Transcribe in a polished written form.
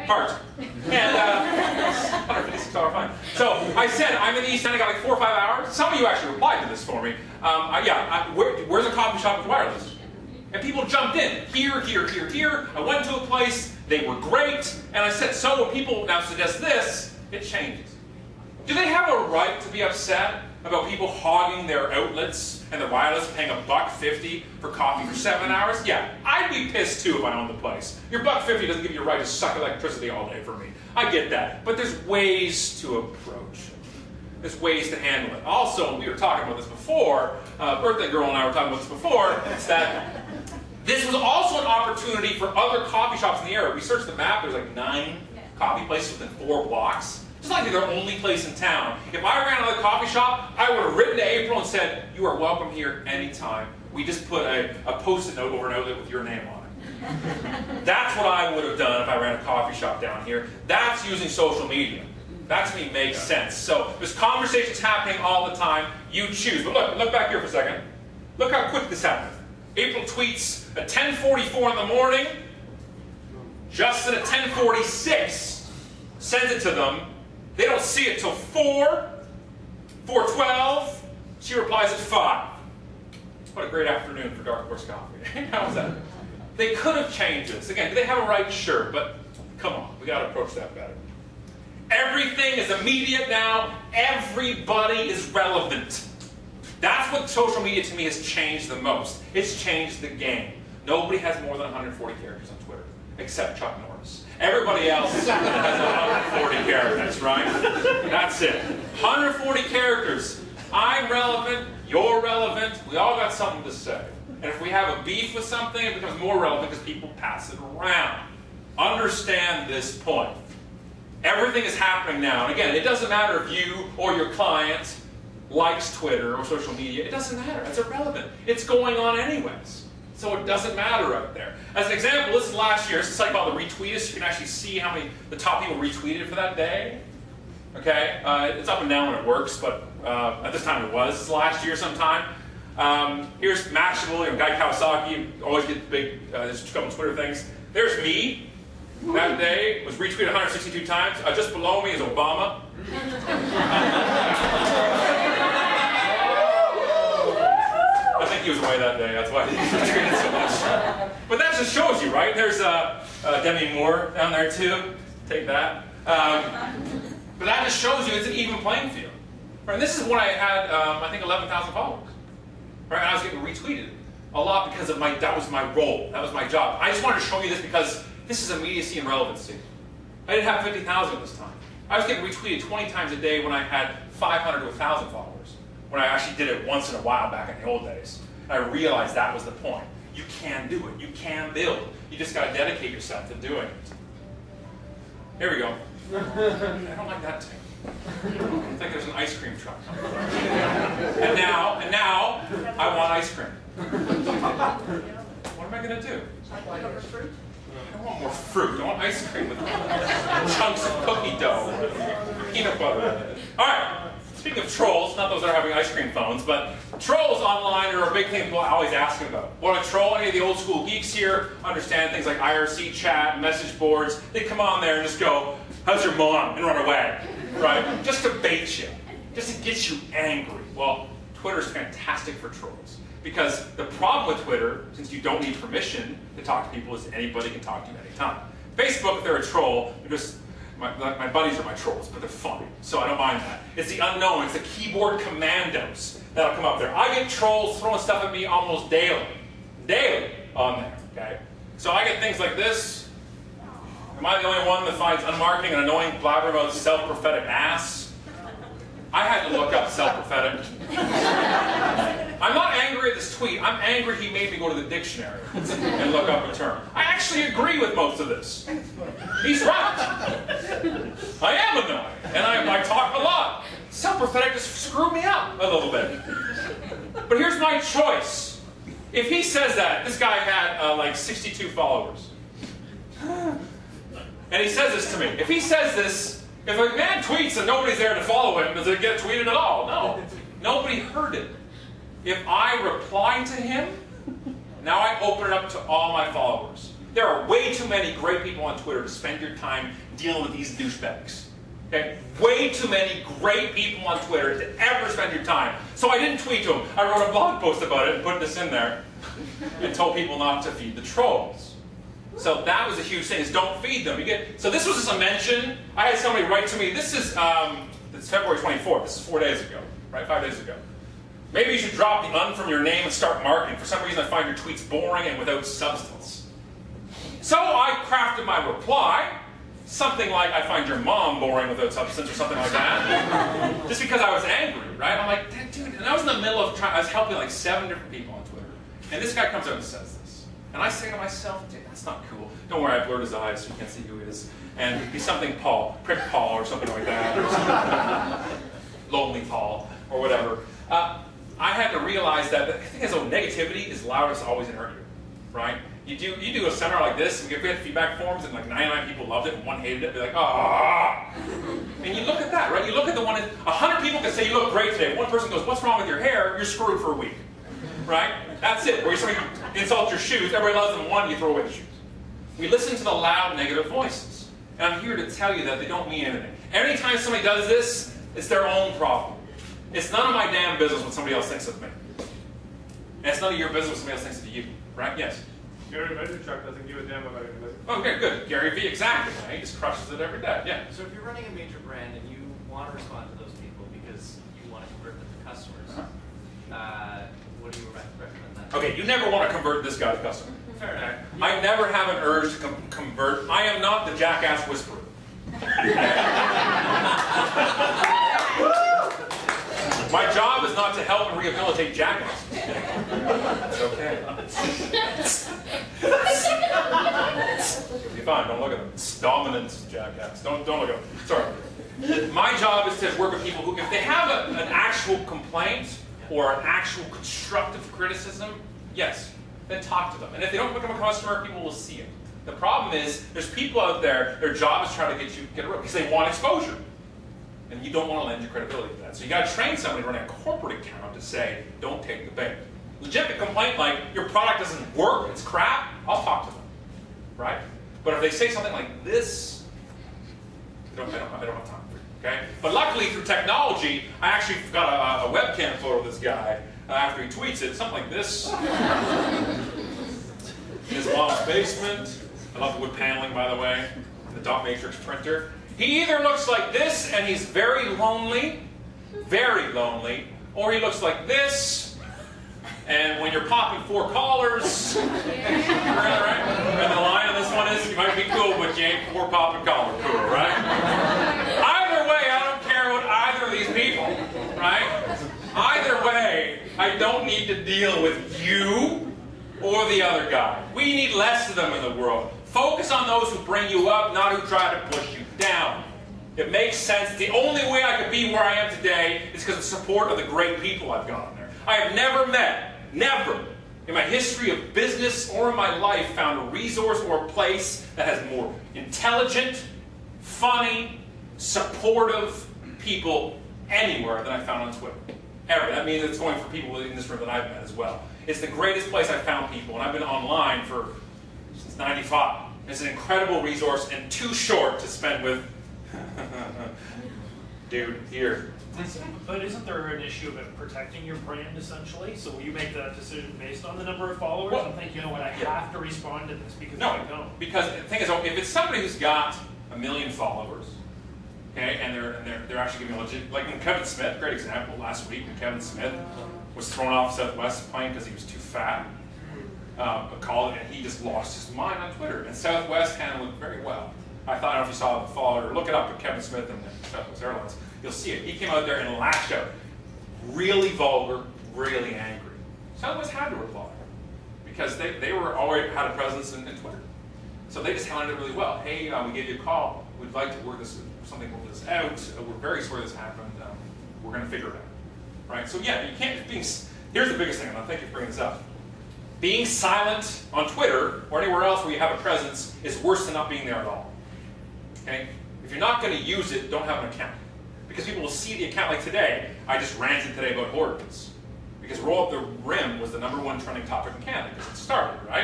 Heart. And $156 fine. So I said, I'm in the East End, I got like 4 or 5 hours. Some of you actually replied to this for me. Where's a coffee shop with wireless? And people jumped in. Here, here, here, here. I went to a place, they were great. And I said, so when people now suggest this, it changes. Do they have a right to be upset about people hogging their outlets and the wireless paying $1.50 for coffee for 7 hours? Yeah, I'd be pissed too if I owned the place. Your $1.50 doesn't give you a right to suck electricity all day for me. I get that. But there's ways to approach it. There's ways to handle it. Also, we were talking about this before, Birthday Girl and I were talking about this before, that this was also an opportunity for other coffee shops in the area. We searched the map, there's like 9 coffee places within 4 blocks. It's like they're the only place in town. If I ran another coffee shop, I would have written to April and said, you are welcome here anytime. We just put a post-it note over an outlet with your name on it. That's what I would have done if I ran a coffee shop down here. That's using social media. That to me makes sense. So there's conversations happening all the time. You choose. But look back here for a second. Look how quick this happened. April tweets at 10:44 in the morning. Justin at 10:46 sends it to them. They don't see it till 4:12. She replies at 5. What a great afternoon for Dark Horse Coffee. How was that? They could have changed this. Again, do they have a right? Sure, but come on, we got to approach that better. Everything is immediate now. Everybody is relevant. That's what social media to me has changed the most. It's changed the game. Nobody has more than 140 characters on Twitter, except Chuck Norris. Everybody else has 140 characters, right? That's it. 140 characters. I'm relevant, you're relevant, we all got something to say. And if we have a beef with something, it becomes more relevant because people pass it around. Understand this point. Everything is happening now. And again, it doesn't matter if you or your client likes Twitter or social media. It doesn't matter. It's irrelevant. It's going on anyways. So it doesn't matter out there. As an example, this is last year. This is a site called the Retweetist. You can actually see how many the top people retweeted for that day. Okay? It's up and down when it works, but at this time it was last year sometime. Here's Mashable, Guy Kawasaki. Always get the big, there's a couple Twitter things. There's me. That day was retweeted 162 times. Just below me is Obama. I think he was away that day. That's why he retweeted so much. But that just shows you, right? There's Demi Moore down there too. Take that. But that just shows you it's an even playing field. Right? And this is when I had, I think, 11,000 followers. Right? And I was getting retweeted a lot because of that was my role. That was my job. I just wanted to show you this because this is immediacy and relevancy. I didn't have 50,000 at this time. I was getting retweeted 20 times a day when I had 500 to 1,000 followers. When I actually did it once in a while back in the old days. And I realized that was the point. You can do it. You can build. You just got to dedicate yourself to doing it. Here we go. I don't like that thing. It's like there's an ice cream truck. And now, I want ice cream. What am I going to do? I don't want more fruit. I want ice cream with chunks of cookie dough, peanut butter. All right. Speaking of trolls, not those that are having ice cream phones, but trolls online are a big thing people always ask about. What a troll? Any of the old school geeks here understand things like IRC chat, message boards. They come on there and just go, "How's your mom?" and run away, right? Just to bait you, just to get you angry. Well, Twitter's fantastic for trolls. Because the problem with Twitter, since you don't need permission to talk to people, is anybody can talk to you anytime. Facebook, if they're a troll, they're just, my buddies are my trolls, but they're funny, so I don't mind that. It's the unknown, it's the keyboard commandos that'll come up there. I get trolls throwing stuff at me almost daily on there, okay? So I get things like this. Am I the only one that finds UnMarketing an annoying blabber about self-prophetic ass? I had to look up self-prophetic. I'm not angry at this tweet. I'm angry he made me go to the dictionary and look up a term. I actually agree with most of this. He's right. I am annoying, and I talk a lot. Self-prophetic just screwed me up a little bit. But here's my choice. If he says that, this guy had like 62 followers. And he says this to me. If he says this, if a man tweets and nobody's there to follow him, does it get tweeted at all? No. Nobody heard it. If I reply to him, now I open it up to all my followers. There are way too many great people on Twitter to spend your time dealing with these douchebags. Okay? Way too many great people on Twitter to ever spend your time. So I didn't tweet to them. I wrote a blog post about it and put this in there and told people not to feed the trolls. So that was a huge thing, is don't feed them. So this was just a mention. I had somebody write to me, this is it's February 24th, this is 4 days ago, right? 5 days ago. Maybe you should drop the "un" from your name and start marketing. For some reason I find your tweets boring and without substance. So I crafted my reply, something like, I find your mom boring without substance, or something like that. Just because I was angry, right? I'm like, dude, and I was in the middle of I was helping like 7 different people on Twitter. And this guy comes out and says this. And I say to myself, dude, that's not cool. Don't worry, I blurred his eyes so you can't see who he is. And it'd be something Paul, Prick Paul, or something like that. Or something. Lonely Paul, or whatever. I had to realize that the thing is, negativity is loudest always in our ear, right? You do a seminar like this, and we had feedback forms, and like 99 people loved it, and 1 hated it, be like, ah. And you look at that, right? You look at the one, 100 people can say, you look great today. One person goes, what's wrong with your hair? You're screwed for a week, right? That's it. Or somebody insults your shoes, everybody loves them, one, you throw away the shoes. We listen to the loud negative voices. And I'm here to tell you that they don't mean anything. Anytime somebody does this, it's their own problem. It's none of my damn business what somebody else thinks of me. And it's none of your business what somebody else thinks of you, right? Yes? Gary Vaynerchuk doesn't give a damn about anything. Okay, good. Gary V, exactly. He just crushes it every day. Yeah. So if you're running a major brand and you want to respond to those people because you want to convert them to customers, what do you recommend that? Okay, you never want to convert this guy to customer. Fair enough. I never have an urge to convert. I am not the jackass whisperer. My job is not to help and rehabilitate jackasses. It's okay. You'll be fine. Don't look at them. It's dominant jackass. Don't look at them. Sorry. My job is to work with people who, if they have an actual complaint or an actual constructive criticism, yes, then talk to them. And if they don't become a customer, people will see it. The problem is, there's people out there, their job is trying to get a rope because they want exposure. And you don't want to lend your credibility to that. So you got to train somebody running a corporate account to say, don't take the bait. Legitimate complaint like, your product doesn't work, it's crap, I'll talk to them, right? But if they say something like this, I don't have time for it, okay? But luckily, through technology, I actually got a webcam photo of this guy after he tweets it, something like this. In his mom's basement. I love the wood paneling, by the way, the dot matrix printer. He either looks like this, and he's very lonely, or he looks like this, and when you're popping 4 collars, right? And the line on this one is, you might be cool, but you ain't 4 popping collar cool, right? Either way, I don't care what either of these people, right? Either way, I don't need to deal with you or the other guy. We need less of them in the world. Focus on those who bring you up, not who try to push you down. It makes sense. The only way I could be where I am today is because of the support of the great people I've gotten there. I have never, in my history of business or in my life, found a resource or a place that has more intelligent, funny, supportive people anywhere than I found on Twitter. Ever. That means it's going for people in this room that I've met as well. It's the greatest place I've found people, and I've been online since '95. It's an incredible resource and too short to spend with dude here. But isn't there an issue of protecting your brand essentially? So will you make that decision based on the number of followers Well, and think, you know what, I have to respond to this because No, if I don't? because the thing is, if it's somebody who's got 1 million followers, okay, and they're actually giving a legit, like when Kevin Smith, great example, last week when Kevin Smith was thrown off Southwest plane because he was too fat, called it, and he just lost his mind on Twitter. And Southwest handled it very well. I don't know if you saw the follower, look it up at Kevin Smith and Southwest Airlines. You'll see it. He came out there and lashed out. Really vulgar, really angry. Southwest had to reply because they were already had a presence in Twitter. So they just handled it really well. Hey, we gave you a call. We'd like to work this out. We're very sorry this happened. We're going to figure it out. Right? So yeah, you can't. Here's the biggest thing, and I thank you for bringing this up. Being silent on Twitter or anywhere else where you have a presence is worse than not being there at all. Okay? If you're not going to use it, don't have an account. Because people will see the account. Like today, I just ranted today about hoarders. Because Roll Up the Rim was the #1 trending topic in Canada because it started, right?